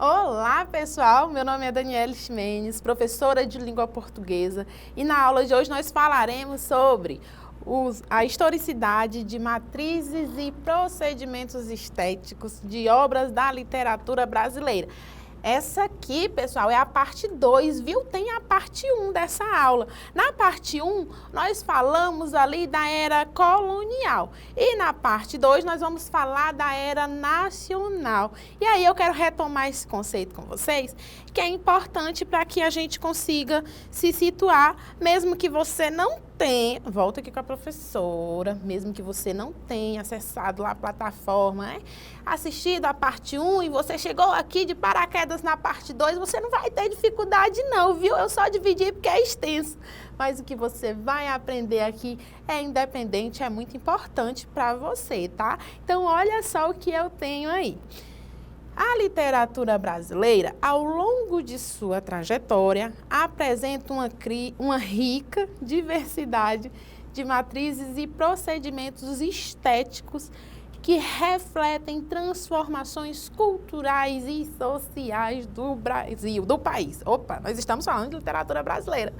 Olá, pessoal! Meu nome é Daniela Ximenes, professora de língua portuguesa, e na aula de hoje nós falaremos sobre a historicidade de matrizes e procedimentos estéticos de obras da literatura brasileira. Essa aqui, pessoal, é a parte 2, viu? Tem a parte 1 dessa aula. Na parte 1, nós falamos ali da era colonial. E na parte 2, nós vamos falar da era nacional. E aí eu quero retomar esse conceito com vocês, que é importante para que a gente consiga se situar, mesmo que você não tenha, volta aqui com a professora, mesmo que você não tenha acessado lá a plataforma, né? Assistido a parte 1 e você chegou aqui de paraquedas na parte 2, você não vai ter dificuldade não, viu? Eu só dividi porque é extenso. Mas o que você vai aprender aqui é independente, é muito importante para você, tá? Então, olha só o que eu tenho aí. A literatura brasileira, ao longo de sua trajetória, apresenta uma rica diversidade de matrizes e procedimentos estéticos que refletem transformações culturais e sociais do Brasil, do país. Opa, nós estamos falando de literatura brasileira.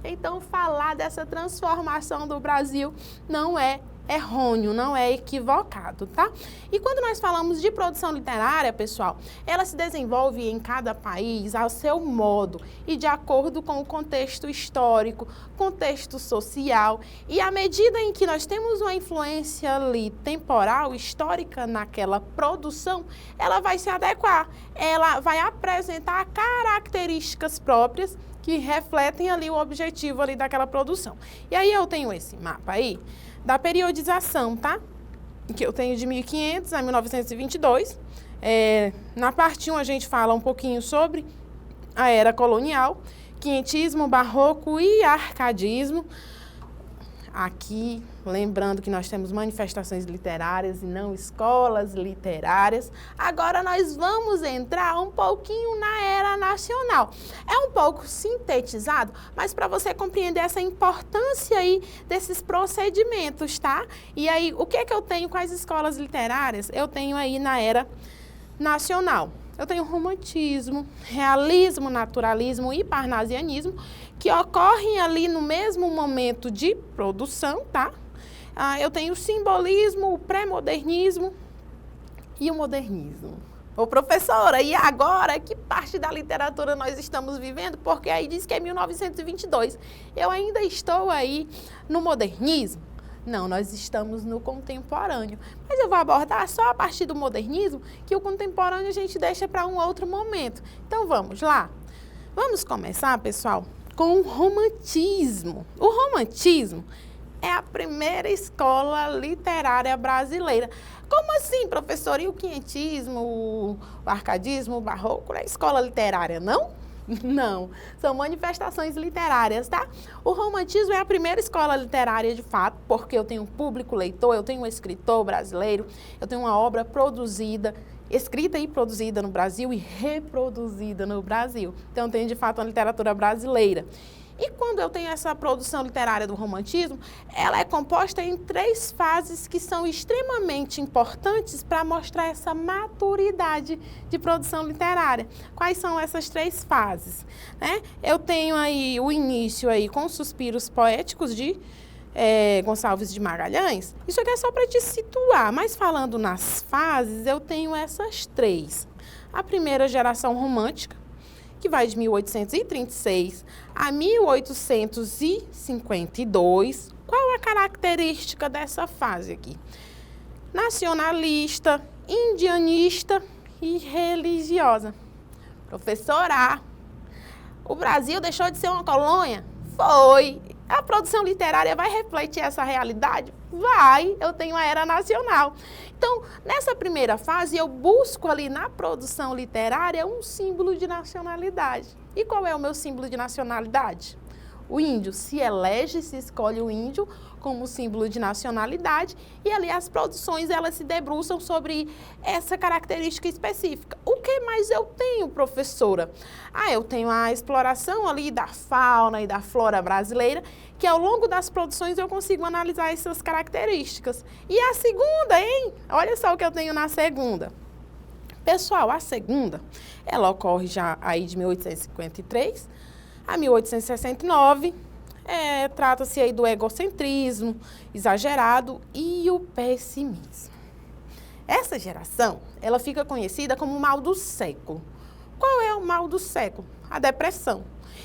Então, falar dessa transformação do Brasil não é errôneo, não é equivocado, tá? E quando nós falamos de produção literária, pessoal, ela se desenvolve em cada país ao seu modo e de acordo com o contexto histórico, contexto social, e à medida em que nós temos uma influência ali temporal, histórica naquela produção, ela vai se adequar, ela vai apresentar características próprias que refletem ali o objetivo ali daquela produção. E aí eu tenho esse mapa aí da periodização, tá? Que eu tenho de 1500 a 1922. Na parte 1 a gente fala um pouquinho sobre a era colonial, quinhentismo, barroco e arcadismo. Aqui, lembrando que nós temos manifestações literárias e não escolas literárias. Agora nós vamos entrar um pouquinho na era nacional. É um pouco sintetizado, mas para você compreender essa importância aí desses procedimentos, tá? E aí, o que é que eu tenho com as escolas literárias? Eu tenho aí na era nacional. Eu tenho romantismo, realismo, naturalismo e parnasianismo, que ocorrem ali no mesmo momento de produção, tá? Eu tenho o simbolismo, o pré-modernismo e o modernismo. Ô, professora, e agora, que parte da literatura nós estamos vivendo? Porque aí diz que é 1922. Eu ainda estou aí no modernismo? Não, nós estamos no contemporâneo. Mas eu vou abordar só a partir do modernismo, que o contemporâneo a gente deixa para um outro momento. Então, vamos lá? Vamos começar, pessoal, com o romantismo. O romantismo é a primeira escola literária brasileira. Como assim, professor? E o quinhentismo, o arcadismo, o barroco, é escola literária, não? Não, são manifestações literárias, tá? O romantismo é a primeira escola literária de fato, porque eu tenho um público leitor, eu tenho um escritor brasileiro, eu tenho uma obra produzida, escrita e produzida no Brasil e reproduzida no Brasil. Então, eu tenho de fato uma literatura brasileira. E quando eu tenho essa produção literária do romantismo, ela é composta em 3 fases que são extremamente importantes para mostrar essa maturidade de produção literária. Quais são essas 3 fases? Eu tenho aí o início aí com os suspiros poéticos de Gonçalves de Magalhães. Isso aqui é só para te situar, mas falando nas fases, eu tenho essas 3. A primeira geração romântica, que vai de 1836 a 1852. Qual a característica dessa fase aqui? Nacionalista, indianista e religiosa. Professora, o Brasil deixou de ser uma colônia? Foi. A produção literária vai refletir essa realidade? Vai, eu tenho a era nacional. Então, nessa primeira fase, eu busco ali na produção literária um símbolo de nacionalidade. E qual é o meu símbolo de nacionalidade? O índio. Se elege, se escolhe o índio como símbolo de nacionalidade, e ali as produções elas se debruçam sobre essa característica específica. O que mais eu tenho, professora? Eu tenho a exploração ali da fauna e da flora brasileira, que ao longo das produções eu consigo analisar essas características. E a segunda, hein? Olha só o que eu tenho na segunda. Pessoal, a segunda, ela ocorre já aí de 1853 a 1869. Trata-se aí do egocentrismo exagerado e o pessimismo. Essa geração, ela fica conhecida como o mal do século. Qual é o mal do século? A depressão.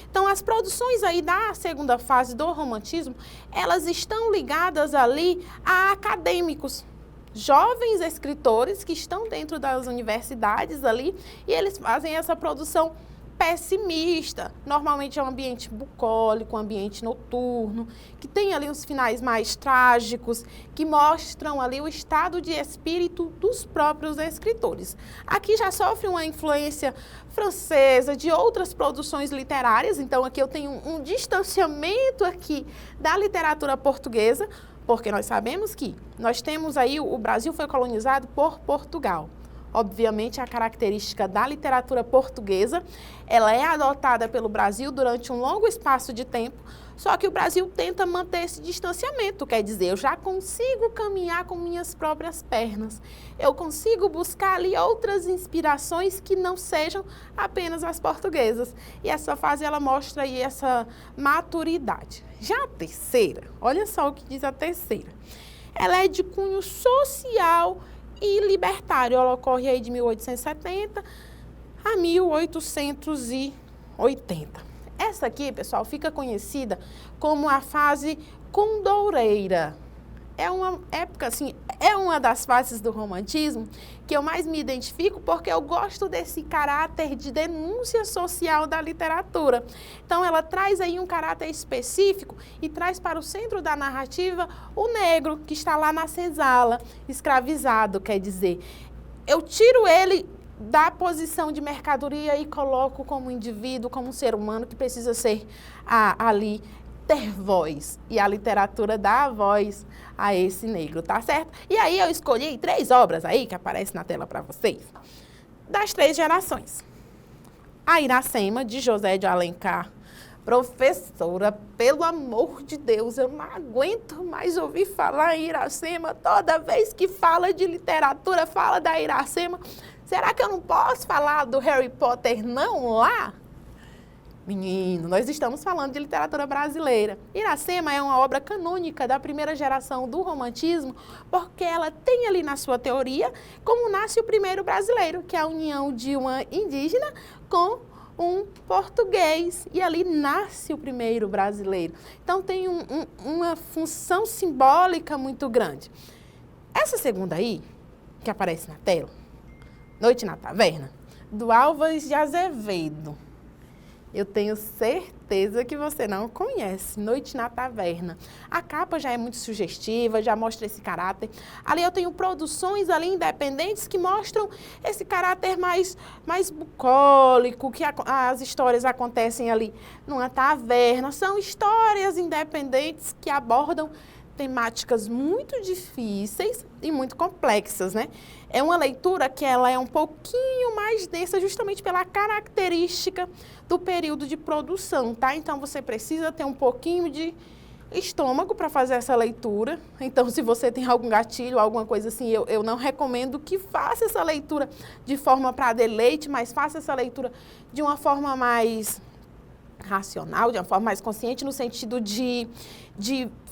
Então, as produções aí da segunda fase do romantismo, elas estão ligadas ali a acadêmicos, jovens escritores que estão dentro das universidades ali e eles fazem essa produção pessimista. Normalmente é um ambiente bucólico, um ambiente noturno, que tem ali os finais mais trágicos, que mostram ali o estado de espírito dos próprios escritores. Aqui já sofre uma influência francesa, de outras produções literárias, então aqui eu tenho um distanciamento aqui da literatura portuguesa, porque nós sabemos que nós temos aí, o Brasil foi colonizado por Portugal. Obviamente, a característica da literatura portuguesa, ela é adotada pelo Brasil durante um longo espaço de tempo, só que o Brasil tenta manter esse distanciamento, quer dizer, eu já consigo caminhar com minhas próprias pernas, eu consigo buscar ali outras inspirações que não sejam apenas as portuguesas. E essa fase, ela mostra aí essa maturidade. Já a terceira, olha só o que diz a terceira, ela é de cunho social e libertário. Ela ocorre aí de 1870 a 1880. Essa aqui, pessoal, fica conhecida como a fase condoureira. É uma época, assim, é uma das fases do romantismo que eu mais me identifico porque eu gosto desse caráter de denúncia social da literatura. Então, ela traz aí um caráter específico e traz para o centro da narrativa o negro, que está lá na senzala, escravizado, quer dizer. Eu tiro ele da posição de mercadoria e coloco como indivíduo, como um ser humano que precisa ser ali ter voz, e a literatura dá a voz a esse negro, tá certo? E aí eu escolhi 3 obras aí que aparecem na tela para vocês, das 3 gerações. A Iracema, de José de Alencar. Professora, pelo amor de Deus, eu não aguento mais ouvir falar em Iracema. Toda vez que fala de literatura, fala da Iracema. Será que eu não posso falar do Harry Potter não lá? Menino, nós estamos falando de literatura brasileira. Iracema é uma obra canônica da primeira geração do romantismo, porque ela tem ali na sua teoria como nasce o primeiro brasileiro, que é a união de uma indígena com um português. E ali nasce o primeiro brasileiro. Então tem uma função simbólica muito grande. Essa segunda aí, que aparece na tela, Noite na Taverna, do Álvares de Azevedo. Eu tenho certeza que você não conhece, Noite na Taverna. A capa já é muito sugestiva, já mostra esse caráter. Ali eu tenho produções ali independentes que mostram esse caráter mais bucólico, que as histórias acontecem ali numa taverna. São histórias independentes que abordam temáticas muito difíceis e muito complexas, né? É uma leitura que ela é um pouquinho mais densa justamente pela característica do período de produção, tá? Então, você precisa ter um pouquinho de estômago para fazer essa leitura. Então, se você tem algum gatilho, alguma coisa assim, eu não recomendo que faça essa leitura de forma para deleite, mas faça essa leitura de uma forma mais racional, de uma forma mais consciente, no sentido de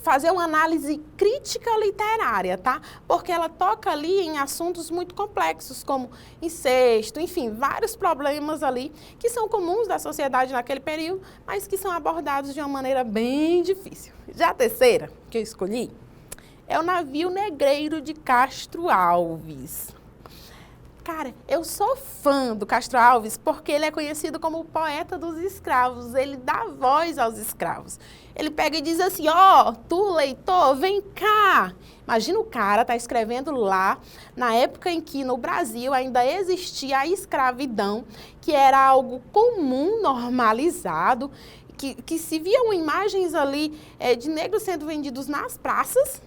fazer uma análise crítica literária, tá? Porque ela toca ali em assuntos muito complexos, como incesto, enfim, vários problemas ali que são comuns da sociedade naquele período, mas que são abordados de uma maneira bem difícil. Já a terceira que eu escolhi é o Navio Negreiro de Castro Alves. Cara, eu sou fã do Castro Alves porque ele é conhecido como o poeta dos escravos. Ele dá voz aos escravos. Ele pega e diz assim, ó, tu leitor, vem cá. Imagina o cara tá escrevendo lá, na época em que no Brasil ainda existia a escravidão, que era algo comum, normalizado, que se viam imagens ali de negros sendo vendidos nas praças.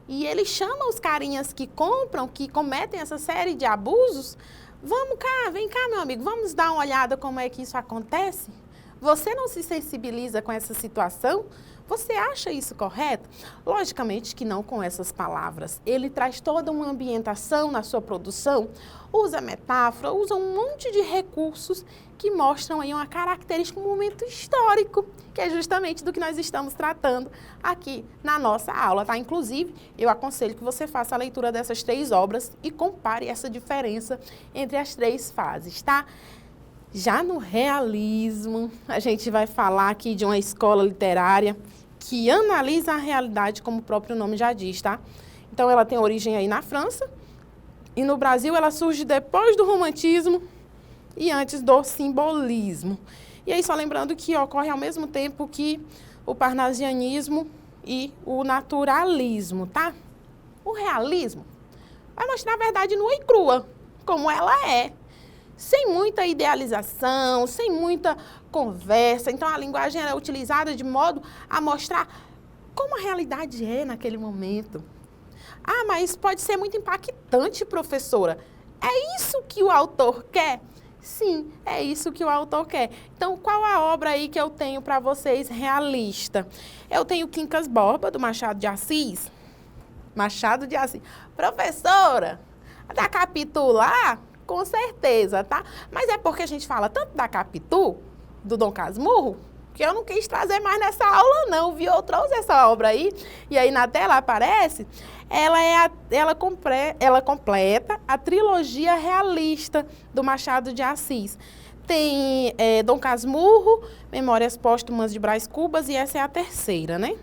E ele chama os carinhas que compram, que cometem essa série de abusos. Vamos cá, vem cá, meu amigo, vamos dar uma olhada como é que isso acontece? Você não se sensibiliza com essa situação? Você acha isso correto? Logicamente que não com essas palavras. Ele traz toda uma ambientação na sua produção, usa metáfora, usa um monte de recursos que mostram aí uma característica, um momento histórico, que é justamente do que nós estamos tratando aqui na nossa aula, tá? Inclusive, eu aconselho que você faça a leitura dessas 3 obras e compare essa diferença entre as 3 fases, tá? Já no realismo, a gente vai falar aqui de uma escola literária que analisa a realidade, como o próprio nome já diz, tá? Então, ela tem origem aí na França, e no Brasil ela surge depois do romantismo e antes do simbolismo. E aí, só lembrando que ocorre ao mesmo tempo que o parnasianismo e o naturalismo, tá? O realismo vai mostrar a verdade nua e crua, como ela é. Sem muita idealização, sem muita conversa. Então, a linguagem é utilizada de modo a mostrar como a realidade é naquele momento. Ah, mas pode ser muito impactante, professora. É isso que o autor quer? Sim, é isso que o autor quer. Então, qual a obra aí que eu tenho para vocês realista? Eu tenho Quincas Borba, do Machado de Assis. Machado de Assis. Professora, da Capitu lá? Com certeza, tá? Mas é porque a gente fala tanto da Capitu, do Dom Casmurro, que eu não quis trazer mais nessa aula não, viu? Eu trouxe essa obra aí, e aí na tela aparece, ela completa a trilogia realista do Machado de Assis. Tem Dom Casmurro, Memórias Póstumas de Brás Cubas, e essa é a 3ª, né?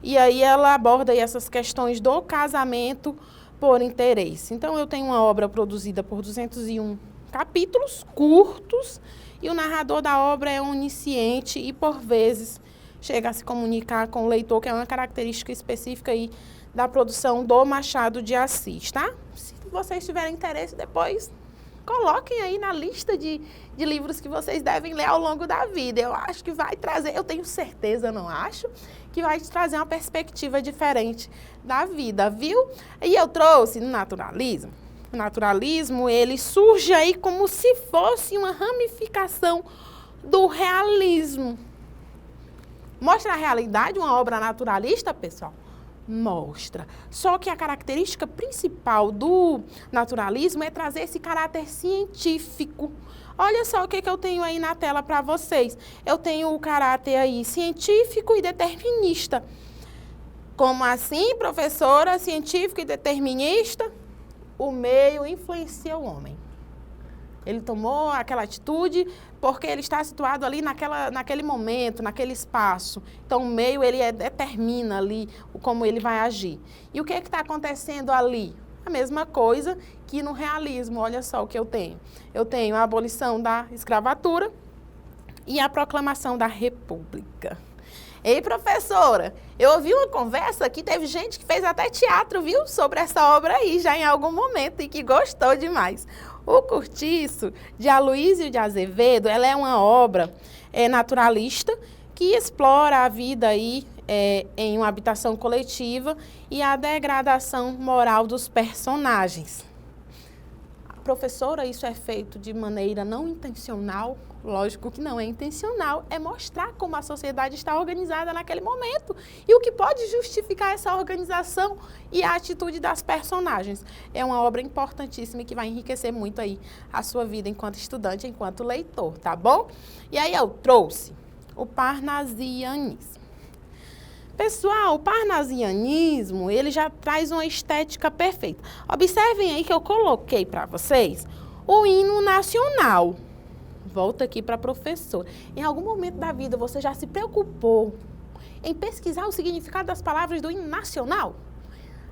E aí ela aborda aí essas questões do casamento por interesse. Então, eu tenho uma obra produzida por 201 capítulos curtos e o narrador da obra é onisciente e, por vezes, chega a se comunicar com o leitor, que é uma característica específica aí da produção do Machado de Assis, tá? Se vocês tiverem interesse, depois coloquem aí na lista de livros que vocês devem ler ao longo da vida. Eu acho que vai trazer, eu tenho certeza, não acho, que vai te trazer uma perspectiva diferente da vida, viu? E eu trouxe no naturalismo. O naturalismo, ele surge aí como se fosse uma ramificação do realismo. Mostra a realidade uma obra naturalista, pessoal? Mostra. Só que a característica principal do naturalismo é trazer esse caráter científico. Olha só o que eu tenho aí na tela para vocês. Eu tenho o caráter aí científico e determinista. Como assim, professora? Científico e determinista? O meio influencia o homem. Ele tomou aquela atitude porque ele está situado ali naquele momento, naquele espaço. Então, o meio, ele determina ali como ele vai agir. E o que está acontecendo ali? A mesma coisa que no realismo. Olha só o que eu tenho. Eu tenho a abolição da escravatura e a proclamação da república. Ei, professora, eu ouvi uma conversa que teve gente que fez até teatro, viu, sobre essa obra aí, já em algum momento, e que gostou demais. O Cortiço, de Aloísio de Azevedo, ela é uma obra naturalista que explora a vida aí em uma habitação coletiva e a degradação moral dos personagens. Professora, isso é feito de maneira não intencional? Lógico que não é intencional, é mostrar como a sociedade está organizada naquele momento e o que pode justificar essa organização e a atitude das personagens. É uma obra importantíssima e que vai enriquecer muito aí a sua vida enquanto estudante, enquanto leitor, tá bom? E aí eu trouxe o parnasianismo. Pessoal, o parnasianismo, ele já traz uma estética perfeita. Observem aí que eu coloquei para vocês o hino nacional. Volta aqui para a professora. Em algum momento da vida você já se preocupou em pesquisar o significado das palavras do hino nacional?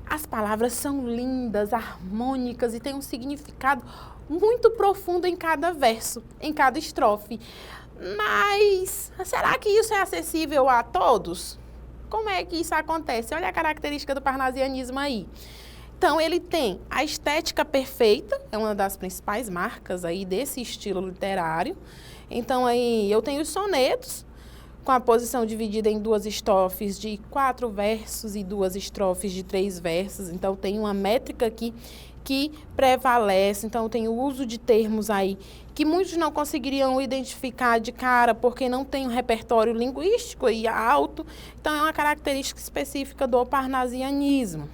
As palavras são lindas, harmônicas e têm um significado muito profundo em cada verso, em cada estrofe. Mas será que isso é acessível a todos? Como é que isso acontece? Olha a característica do parnasianismo aí. Então, ele tem a estética perfeita, é uma das principais marcas aí desse estilo literário. Então, aí eu tenho os sonetos, com a posição dividida em 2 estrofes de 4 versos e 2 estrofes de 3 versos. Então, tem uma métrica aqui que prevalece. Então, tem o uso de termos aí que muitos não conseguiriam identificar de cara porque não tem um repertório linguístico aí alto. Então, é uma característica específica do parnasianismo.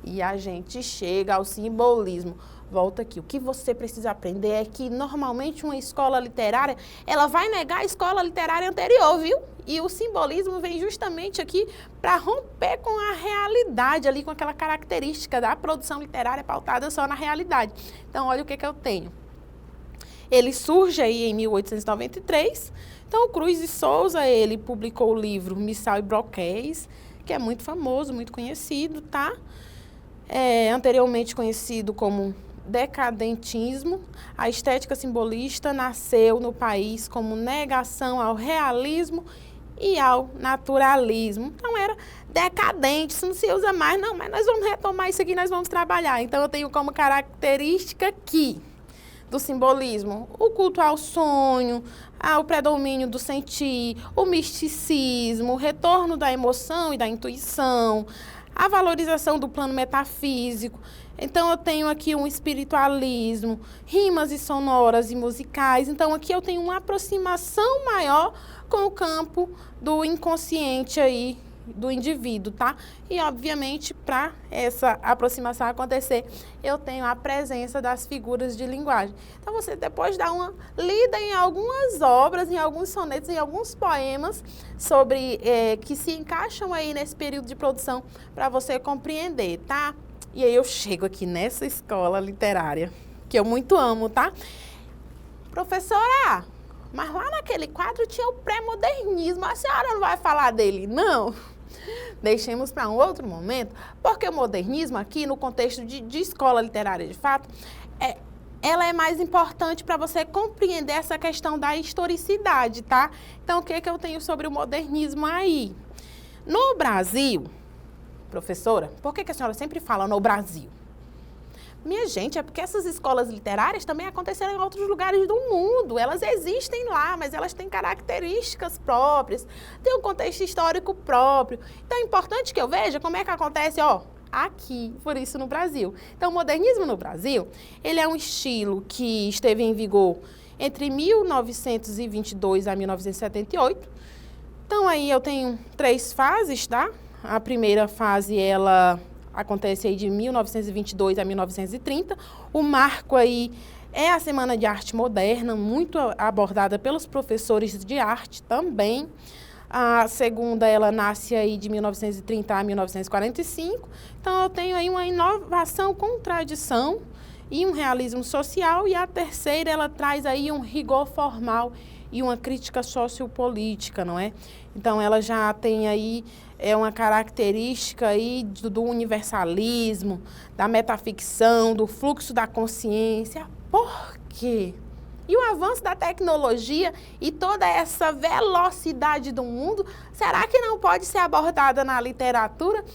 E a gente chega ao simbolismo. Volta aqui, o que você precisa aprender é que normalmente uma escola literária, ela vai negar a escola literária anterior, viu? E o simbolismo vem justamente aqui para romper com a realidade ali, com aquela característica da produção literária pautada só na realidade. Então, olha o que eu tenho. Ele surge aí em 1893, então o Cruz de Souza, ele publicou o livro Missal e Broquéis, que é muito famoso, muito conhecido, tá? Anteriormente conhecido como decadentismo. A estética simbolista nasceu no país como negação ao realismo e ao naturalismo. Então, era decadente, isso não se usa mais, não, mas nós vamos retomar isso aqui, nós vamos trabalhar. Então, eu tenho como característica aqui do simbolismo o culto ao sonho, o predomínio do sentir, o misticismo, o retorno da emoção e da intuição, a valorização do plano metafísico. Então, eu tenho aqui um espiritualismo, rimas e sonoras e musicais. Então, aqui eu tenho uma aproximação maior com o campo do inconsciente aí do indivíduo, tá? E, obviamente, para essa aproximação acontecer, eu tenho a presença das figuras de linguagem. Então, você depois dá uma lida em algumas obras, em alguns sonetos, em alguns poemas sobre que se encaixam aí nesse período de produção para você compreender, tá? E aí eu chego aqui nessa escola literária, que eu muito amo, tá? Professora, mas lá naquele quadro tinha o pré-modernismo, a senhora não vai falar dele, não? Deixemos para um outro momento, porque o modernismo aqui, no contexto de escola literária, de fato, ela é mais importante para você compreender essa questão da historicidade, tá? Então, o que eu tenho sobre o modernismo aí? No Brasil, professora, por que a senhora sempre fala no Brasil? Minha gente, é porque essas escolas literárias também aconteceram em outros lugares do mundo. Elas existem lá, mas elas têm características próprias, têm um contexto histórico próprio. Então, é importante que eu veja como é que acontece, aqui, por isso no Brasil. Então, o modernismo no Brasil, ele é um estilo que esteve em vigor entre 1922 a 1978. Então, aí eu tenho 3 fases, tá? A primeira fase, ela acontece aí de 1922 a 1930. O marco aí é a Semana de Arte Moderna, muito abordada pelos professores de arte também. A segunda, ela nasce aí de 1930 a 1945. Então, eu tenho aí uma inovação com tradição e um realismo social. E a terceira, ela traz aí um rigor formal e uma crítica sociopolítica, não é? Então, ela já tem aí uma característica aí do universalismo, da metaficção, do fluxo da consciência. Por quê? E o avanço da tecnologia e toda essa velocidade do mundo, será que não pode ser abordada na literatura?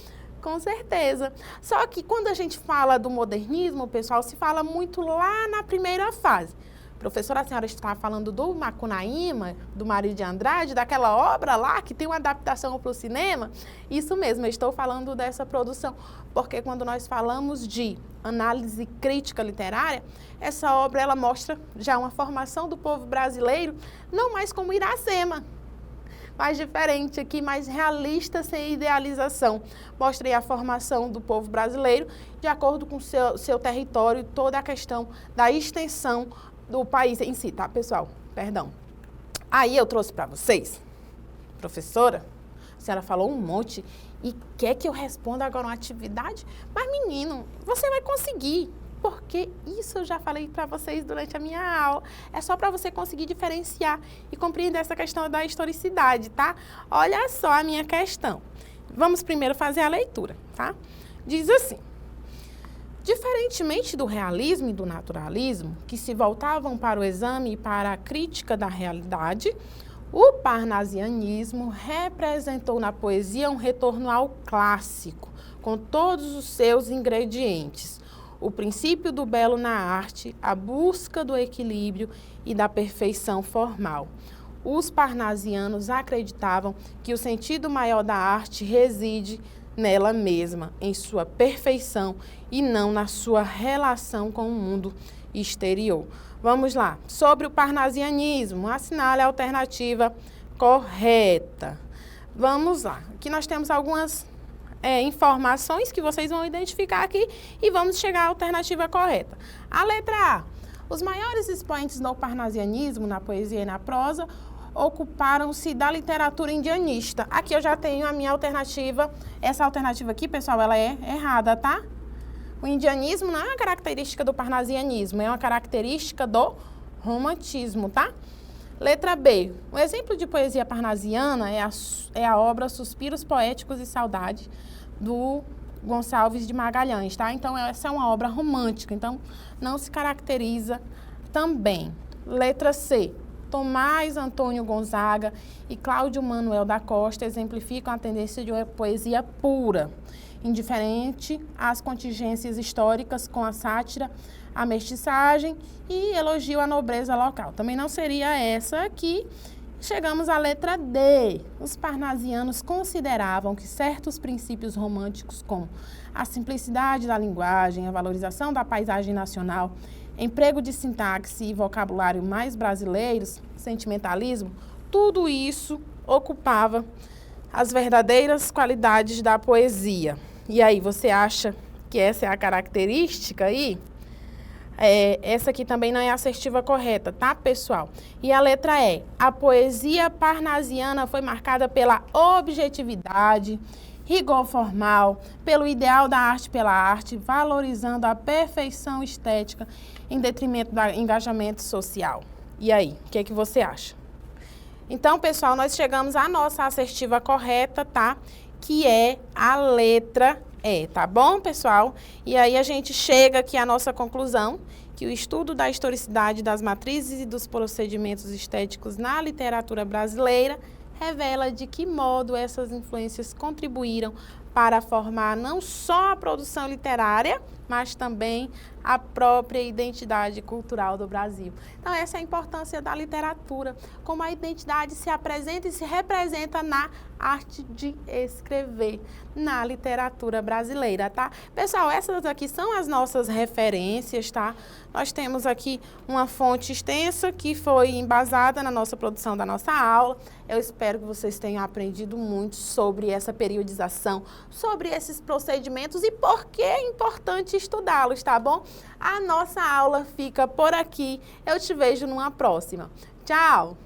Com certeza. Só que quando a gente fala do modernismo, pessoal, se fala muito lá na primeira fase. Professora, a senhora está falando do Macunaíma, do Mário de Andrade, daquela obra lá que tem uma adaptação para o cinema? Isso mesmo, eu estou falando dessa produção, porque quando nós falamos de análise crítica literária, essa obra ela mostra já uma formação do povo brasileiro, não mais como Iracema, mais diferente aqui, mais realista, sem idealização. Mostra aí a formação do povo brasileiro de acordo com o seu território, toda a questão da extensão do país em si, tá, pessoal? Perdão. Aí eu trouxe para vocês, professora, a senhora falou um monte e quer que eu responda agora uma atividade? Mas, menino, você vai conseguir, porque isso eu já falei para vocês durante a minha aula. É só para você conseguir diferenciar e compreender essa questão da historicidade, tá? Olha só a minha questão. Vamos primeiro fazer a leitura, tá? Diz assim: diferentemente do realismo e do naturalismo, que se voltavam para o exame e para a crítica da realidade, o parnasianismo representou na poesia um retorno ao clássico, com todos os seus ingredientes. O princípio do belo na arte, a busca do equilíbrio e da perfeição formal. Os parnasianos acreditavam que o sentido maior da arte reside nela mesma, em sua perfeição e não na sua relação com o mundo exterior. Vamos lá. Sobre o parnasianismo, assinale a alternativa correta. Vamos lá. Aqui nós temos algumas informações que vocês vão identificar aqui e vamos chegar à alternativa correta. A letra A. Os maiores expoentes do parnasianismo na poesia e na prosa ocuparam-se da literatura indianista. Aqui eu já tenho a minha alternativa. Essa alternativa aqui, pessoal, ela é errada, tá? O indianismo não é uma característica do parnasianismo, é uma característica do romantismo, tá? Letra B. O exemplo de poesia parnasiana é a obra Suspiros Poéticos e Saudade, do Gonçalves de Magalhães, tá? Então, essa é uma obra romântica, então não se caracteriza também. Letra C. Tomás Antônio Gonzaga e Cláudio Manuel da Costa exemplificam a tendência de uma poesia pura, indiferente às contingências históricas, com a sátira, a mestiçagem e elogio à nobreza local. Também não seria essa aqui. Chegamos à letra D. Os parnasianos consideravam que certos princípios românticos, como a simplicidade da linguagem, a valorização da paisagem nacional, emprego de sintaxe e vocabulário mais brasileiros, sentimentalismo, tudo isso ocupava as verdadeiras qualidades da poesia. E aí, você acha que essa é a característica aí? Essa aqui também não é a assertiva correta, tá, pessoal? E a letra E. A poesia parnasiana foi marcada pela objetividade, rigor formal, pelo ideal da arte pela arte, valorizando a perfeição estética em detrimento do engajamento social. E aí, o que é que você acha? Então, pessoal, nós chegamos à nossa assertiva correta, tá? Que é a letra E, tá bom, pessoal? E aí a gente chega aqui à nossa conclusão, que o estudo da historicidade das matrizes e dos procedimentos estéticos na literatura brasileira revela de que modo essas influências contribuíram para formar não só a produção literária, mas também a própria identidade cultural do Brasil. Então, essa é a importância da literatura, como a identidade se apresenta e se representa na arte de escrever, na literatura brasileira, tá? Pessoal, essas aqui são as nossas referências, tá? Nós temos aqui uma fonte extensa que foi embasada na nossa produção da nossa aula. Eu espero que vocês tenham aprendido muito sobre essa periodização, sobre esses procedimentos e por que é importante estudá-los, tá bom? A nossa aula fica por aqui. Eu te vejo numa próxima. Tchau!